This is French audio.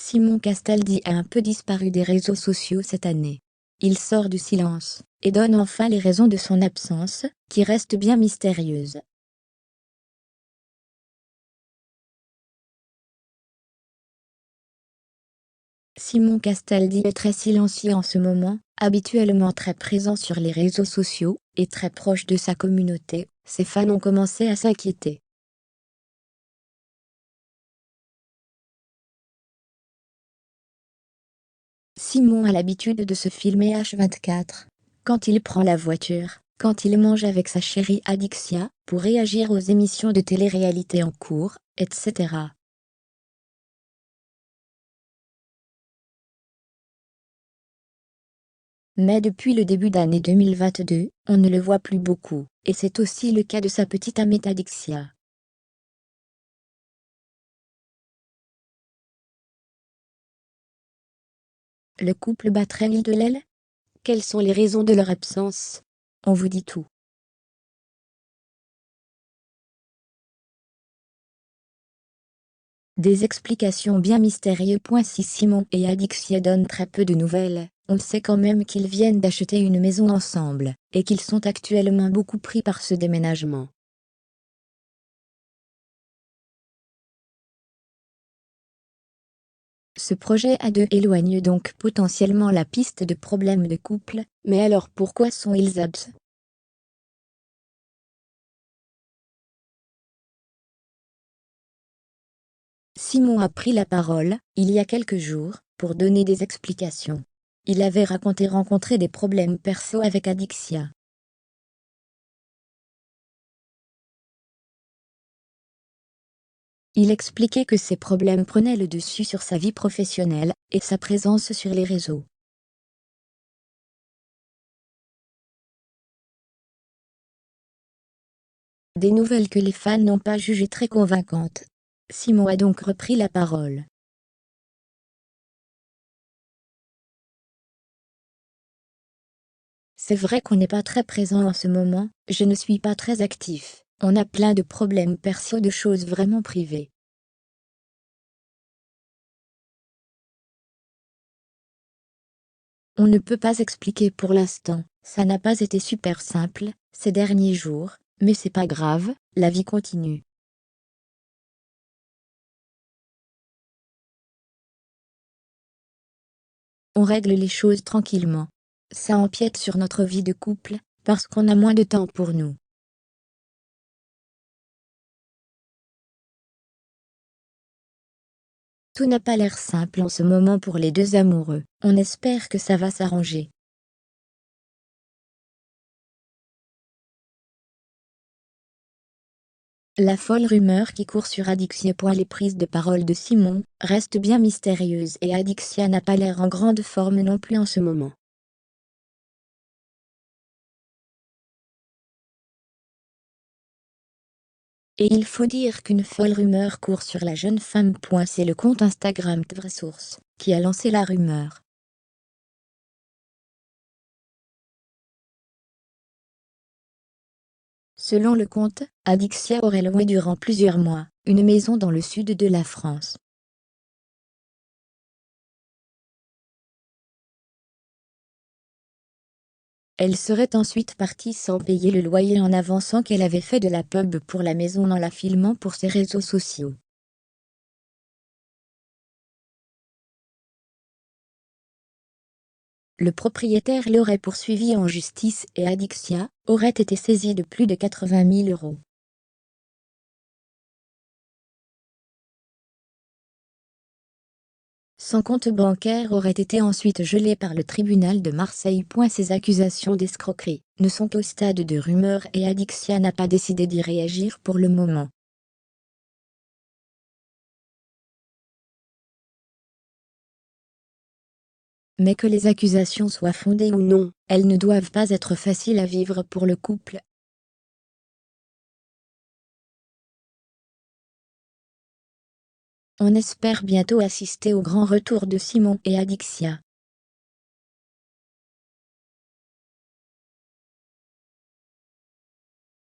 Simon Castaldi a un peu disparu des réseaux sociaux cette année. Il sort du silence et donne enfin les raisons de son absence, qui restent bien mystérieuses. Simon Castaldi est très silencieux en ce moment, habituellement très présent sur les réseaux sociaux et très proche de sa communauté. Ses fans ont commencé à s'inquiéter. Simon a l'habitude de se filmer H24. Quand il prend la voiture, quand il mange avec sa chérie Adixia, pour réagir aux émissions de télé-réalité en cours, etc. Mais depuis le début d'année 2022, on ne le voit plus beaucoup, et c'est aussi le cas de sa petite amie Adixia. Le couple bat l'île de l'aile? Quelles sont les raisons de leur absence? On vous dit tout. Des explications bien mystérieuses. Si Simon et Adixia donnent très peu de nouvelles, on sait quand même qu'ils viennent d'acheter une maison ensemble, et qu'ils sont actuellement beaucoup pris par ce déménagement. Ce projet à deux éloigne donc potentiellement la piste de problèmes de couple, mais alors pourquoi sont-ils absents? Simon a pris la parole, il y a quelques jours, pour donner des explications. Il avait raconté rencontrer des problèmes perso avec Adixia. Il expliquait que ces problèmes prenaient le dessus sur sa vie professionnelle et sa présence sur les réseaux. Des nouvelles que les fans n'ont pas jugées très convaincantes. Simon a donc repris la parole. C'est vrai qu'on n'est pas très présent en ce moment, je ne suis pas très actif, on a plein de problèmes perso, de choses vraiment privées. On ne peut pas expliquer pour l'instant, ça n'a pas été super simple, ces derniers jours, mais c'est pas grave, la vie continue. On règle les choses tranquillement. Ça empiète sur notre vie de couple, parce qu'on a moins de temps pour nous. Tout n'a pas l'air simple en ce moment pour les deux amoureux, on espère que ça va s'arranger. La folle rumeur qui court sur Adixia. Les prises de parole de Simon restent bien mystérieuses et Adixia n'a pas l'air en grande forme non plus en ce moment. Et il faut dire qu'une folle rumeur court sur la jeune femme. C'est le compte Instagram Vraie Source qui a lancé la rumeur. Selon le compte, Adixia aurait loué durant plusieurs mois une maison dans le sud de la France. Elle serait ensuite partie sans payer le loyer en avançant qu'elle avait fait de la pub pour la maison en la filmant pour ses réseaux sociaux. Le propriétaire l'aurait poursuivi en justice et Adixia aurait été saisie de plus de 80 000 euros. Son compte bancaire aurait été ensuite gelé par le tribunal de Marseille. Ces accusations d'escroquerie ne sont qu'au stade de rumeurs et Adixia n'a pas décidé d'y réagir pour le moment. Mais que les accusations soient fondées ou non, elles ne doivent pas être faciles à vivre pour le couple. On espère bientôt assister au grand retour de Simon et Adixia.